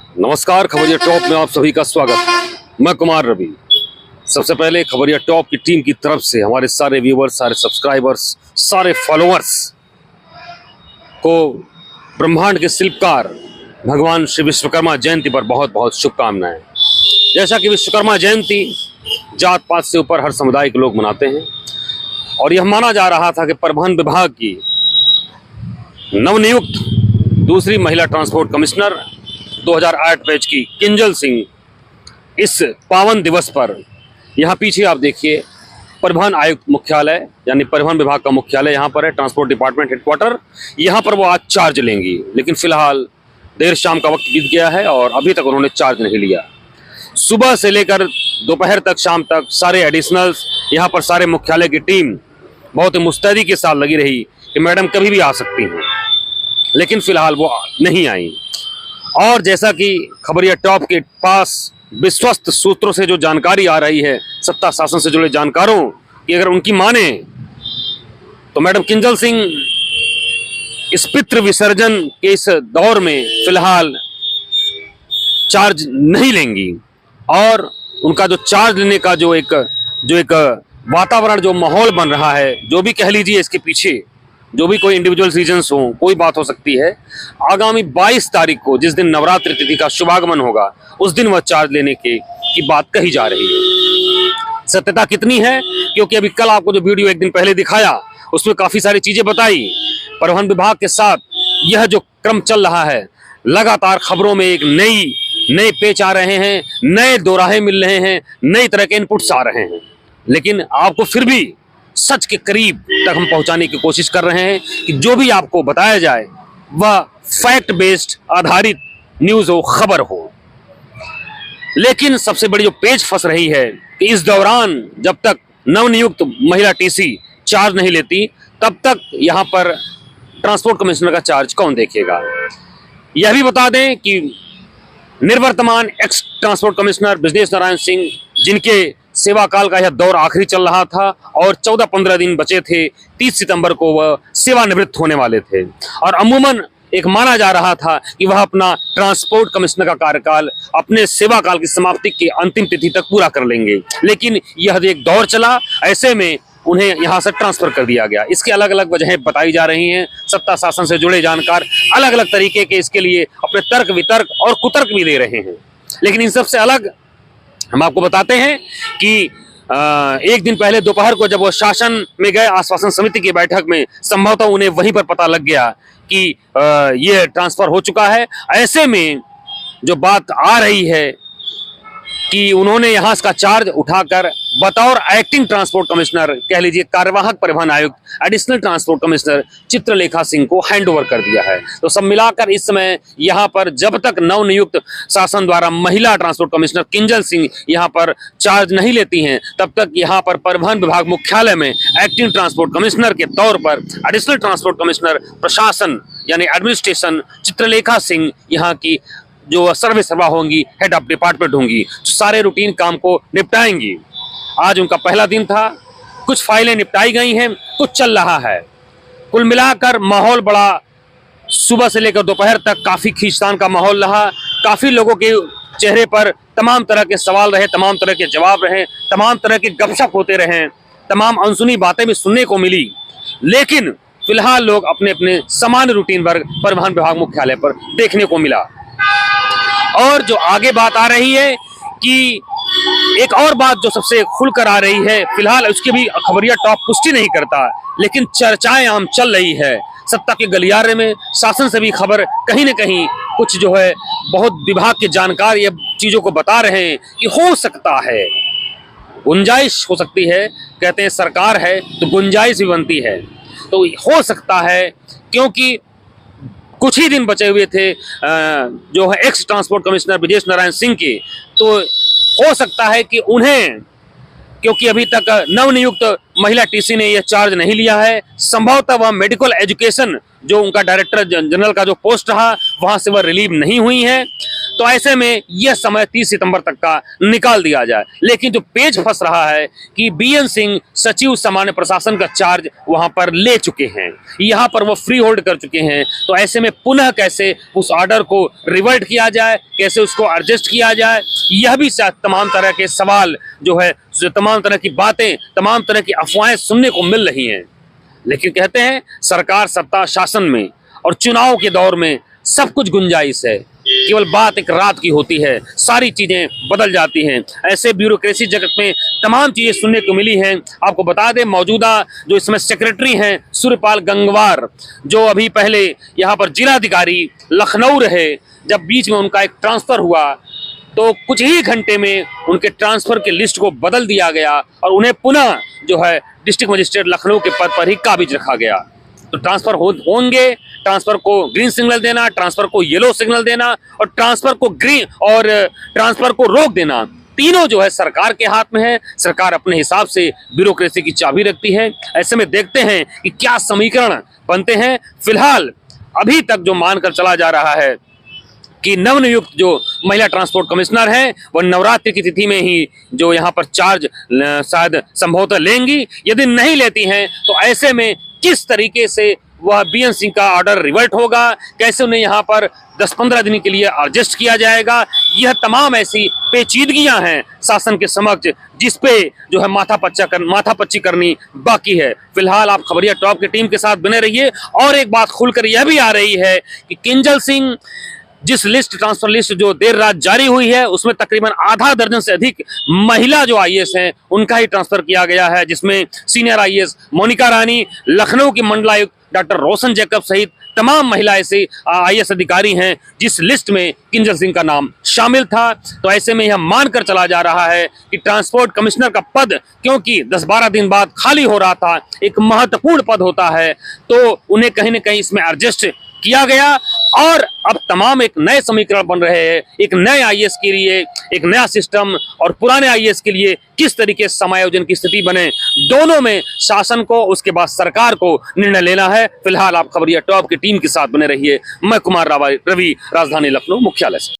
नमस्कार, खबरिया टॉप में आप सभी का स्वागत। मैं कुमार रवि। सबसे पहले खबरिया टॉप की टीम की तरफ से हमारे सारे व्यूवर्स, सारे सब्सक्राइबर्स, सारे फॉलोअर्स को ब्रह्मांड के शिल्पकार भगवान श्री विश्वकर्मा जयंती पर बहुत बहुत शुभकामनाएं। जैसा कि विश्वकर्मा जयंती जात पात से ऊपर हर समुदाय के लोग मनाते हैं और यह माना जा रहा था कि परिवहन विभाग की नवनियुक्त दूसरी महिला ट्रांसपोर्ट कमिश्नर 2008 बैच की किंजल सिंह इस पावन दिवस पर, यहाँ पीछे आप देखिए परिवहन आयुक्त मुख्यालय यानी परिवहन विभाग का मुख्यालय यहाँ पर है, ट्रांसपोर्ट डिपार्टमेंट हेडक्वार्टर, यहाँ पर वो आज चार्ज लेंगी। लेकिन फिलहाल देर शाम का वक्त बीत गया है और अभी तक उन्होंने चार्ज नहीं लिया। सुबह से लेकर दोपहर तक, शाम तक सारे एडिशनल्स, यहाँ पर सारे मुख्यालय की टीम बहुत ही मुस्तैदी के साथ लगी रही कि मैडम कभी भी आ सकती हैं, लेकिन फिलहाल वो नहीं आई। और जैसा कि खबरिया टॉप के पास विश्वस्त सूत्रों से जो जानकारी आ रही है, सत्ता शासन से जुड़े जानकारों की अगर उनकी माने तो मैडम किंजल सिंह इस पितृ विसर्जन के इस दौर में फिलहाल चार्ज नहीं लेंगी और उनका जो चार्ज लेने का जो एक वातावरण, जो माहौल बन रहा है, जो भी कह लीजिए इसके पीछे जो भी कोई इंडिविजुअल रीजंस हो, कोई बात हो सकती है। आगामी 22 तारीख को जिस दिन नवरात्रि तिथि का शुभागमन होगा, उस दिन वह चार्ज लेने की बात कही जा रही है। सत्यता कितनी है, क्योंकि अभी कल आपको जो वीडियो एक दिन पहले दिखाया उसमें काफी सारी चीजें बताई। परिवहन विभाग के साथ यह जो क्रम चल रहा है, लगातार खबरों में एक नए पेच आ रहे हैं, नए दोराहे मिल रहे हैं, नई तरह के इनपुट्स आ रहे हैं, लेकिन आपको फिर भी सच के करीब तक हम पहुंचाने की कोशिश कर रहे हैं कि जो भी आपको बताया जाए वह फैक्ट बेस्ड आधारित न्यूज हो, खबर हो। लेकिन सबसे बड़ी जो पेच फंस रही है कि इस दौरान जब तक नवनियुक्त महिला टीसी चार्ज नहीं लेती, तब तक यहां पर ट्रांसपोर्ट कमिश्नर का चार्ज कौन देखेगा। यह भी बता दें कि निवर्तमान x transport commissioner Brajesh Narayan Singh, जिनके सेवा काल का यह दौर आखिरी चल रहा था और 14-15 दिन बचे थे, 30 सितंबर को वह सेवानिवृत्त होने वाले थे और अमूमन एक माना जा रहा था कि वह अपना ट्रांसपोर्ट कमिश्नर का कार्यकाल अपने सेवा काल की समाप्ति की अंतिम तिथि तक पूरा कर लेंगे। लेकिन यह एक दौर चला, ऐसे में उन्हें यहां से ट्रांसफर कर दिया गया। इसकी अलग अलग वजहें बताई जा रही हैं। सत्ता शासन से जुड़े जानकार अलग अलग तरीके के इसके लिए अपने तर्क वितर्क और कुतर्क भी दे रहे हैं। लेकिन इन सबसे अलग हम आपको बताते हैं कि एक दिन पहले दोपहर को जब वो शासन में गए, आश्वासन समिति की बैठक में, संभवतः उन्हें वहीं पर पता लग गया कि ये ट्रांसफर हो चुका है। ऐसे में जो बात आ रही है कि उन्होंने यहाँ इसका चार्ज उठाकर बतौर एक्टिंग ट्रांसपोर्ट कमिश्नर, कह लीजिए कार्यवाहक परिवहन आयुक्त, additional transport commissioner Chitralekha Singh को हैंडओवर कर दिया है। तो सब मिलाकर इस समय यहाँ पर जब तक नवनियुक्त शासन द्वारा महिला ट्रांसपोर्ट कमिश्नर किंजल सिंह यहाँ पर चार्ज नहीं लेती हैं, तब तक यहाँ पर परिवहन विभाग मुख्यालय में एक्टिंग ट्रांसपोर्ट कमिश्नर के तौर पर एडिशनल ट्रांसपोर्ट कमिश्नर प्रशासन यानी एडमिनिस्ट्रेशन चित्रलेखा सिंह यहाँ की जो सर्वे सर्वा होंगी, हेड ऑफ डिपार्टमेंट होंगी, जो सारे रूटीन काम को निपटाएंगी। आज उनका पहला दिन था, कुछ फाइलें निपटाई गई हैं, कुछ चल रहा है। कुल मिलाकर माहौल बड़ा, सुबह से लेकर दोपहर तक काफी खींचतान का माहौल रहा। काफी लोगों के चेहरे पर तमाम तरह के सवाल रहे, तमाम तरह के जवाब रहे, तमाम तरह के गपशप होते रहे, तमाम अनसुनी बातें भी सुनने को मिली। लेकिन फिलहाल लोग अपने अपने सामान्य रूटीन वर्ग परिवहन विभाग मुख्यालय पर देखने को मिला। और जो आगे बात आ रही है कि एक और बात जो सबसे खुलकर आ रही है, फिलहाल उसकी भी खबरिया टॉप पुष्टि नहीं करता, लेकिन चर्चाएं आम चल रही है। सत्ता के गलियारे में शासन से भी खबर कहीं न कहीं कुछ जो है बहुत विभाग के जानकार ये चीजों को बता रहे हैं कि हो सकता है, गुंजाइश हो सकती है। कहते हैं सरकार है तो गुंजाइश भी बनती है, तो हो सकता है, क्योंकि कुछ ही दिन बचे हुए थे जो है x transport commissioner Brajesh Narayan Singh के, तो हो सकता है कि उन्हें, क्योंकि अभी तक नवनियुक्त महिला टीसी ने यह चार्ज नहीं लिया है, संभवतः वह मेडिकल एजुकेशन जो उनका डायरेक्टर जनरल का जो पोस्ट रहा, वहां से वह रिलीव नहीं हुई है, तो ऐसे में यह समय 30 सितंबर तक का निकाल दिया जाए। लेकिन जो पेच फंस रहा है कि बीएन सिंह सचिव सामान्य प्रशासन का चार्ज वहां पर ले चुके हैं, यहां पर वो फ्री होल्ड कर चुके हैं। तो ऐसे में पुनः कैसे उस ऑर्डर को रिवर्ट किया जाए, कैसे उसको एडजस्ट किया जाए, यह भी तमाम तरह के सवाल जो है, तमाम तरह की बातें, तमाम तरह की अफवाहें सुनने को मिल रही हैं। लेकिन कहते हैं सरकार सत्ता शासन में और चुनाव के दौर में सब कुछ गुंजाइश है, केवल बात एक रात की होती है, सारी चीजें बदल जाती हैं। ऐसे ब्यूरोक्रेसी जगत में तमाम चीजें सुनने को मिली हैं। आपको बता दें, मौजूदा जो इसमें सेक्रेटरी हैं सूर्यपाल गंगवार, जो अभी पहले यहाँ पर जिलाधिकारी लखनऊ रहे, जब बीच में उनका एक ट्रांसफर हुआ तो कुछ ही घंटे में उनके ट्रांसफर के लिस्ट को बदल दिया गया और उन्हें पुनः जो है डिस्ट्रिक्ट मजिस्ट्रेट लखनऊ के पद पर ही काबिज रखा गया। तो ट्रांसफर होंगे, ट्रांसफर को ग्रीन सिग्नल देना, ट्रांसफर को येलो सिग्नल देना और ट्रांसफर को ट्रांसफर को रोक देना, तीनों जो है सरकार के हाथ में है। सरकार अपने हिसाब से ब्यूरोक्रेसी की चाबी रखती है। ऐसे में देखते हैं कि क्या समीकरण बनते हैं। फिलहाल अभी तक जो मानकर चला जा रहा है कि नवनियुक्त जो महिला ट्रांसपोर्ट कमिश्नर हैं वो नवरात्रि की तिथि में ही जो यहाँ पर चार्ज शायद संभवतः लेंगी। यदि नहीं लेती हैं तो ऐसे में किस तरीके से वह बीएन सिंह का ऑर्डर रिवर्ट होगा, कैसे उन्हें यहाँ पर 10-15 दिन के लिए एडजस्ट किया जाएगा, यह तमाम ऐसी पेचीदगियां हैं शासन के समक्ष, जिस पे जो है माथापच्ची करनी बाकी है। फिलहाल आप खबरिया टॉप की टीम के साथ बने रहिए। और एक बात खुलकर यह भी आ रही है कि किंजल सिंह जिस ट्रांसफर लिस्ट जो देर रात जारी हुई है उसमें तकरीबन आधा दर्जन से अधिक महिला जो आईएएस हैं उनका ही ट्रांसफर किया गया है, जिसमें सीनियर आईएएस मोनिका रानी, लखनऊ की मंडलायुक्त डॉक्टर रोशन जैकब सहित तमाम महिला ऐसे आईएएस अधिकारी हैं जिस लिस्ट में किंजल सिंह का नाम शामिल था। तो ऐसे में यह मानकर चला जा रहा है कि ट्रांसपोर्ट कमिश्नर का पद, क्योंकि 10-12 दिन बाद खाली हो रहा था, एक महत्वपूर्ण पद होता है, तो उन्हें कहीं न कहीं इसमें एडजस्ट किया गया और अब तमाम एक नए समीकरण बन रहे हैं। एक नए आईएएस के लिए एक नया सिस्टम और पुराने आईएएस के लिए किस तरीके से समायोजन की स्थिति बने, दोनों में शासन को, उसके बाद सरकार को निर्णय लेना है। फिलहाल आप खबरिया टॉप की टीम के साथ बने रहिए। मैं कुमार रवि, राजधानी लखनऊ मुख्यालय से।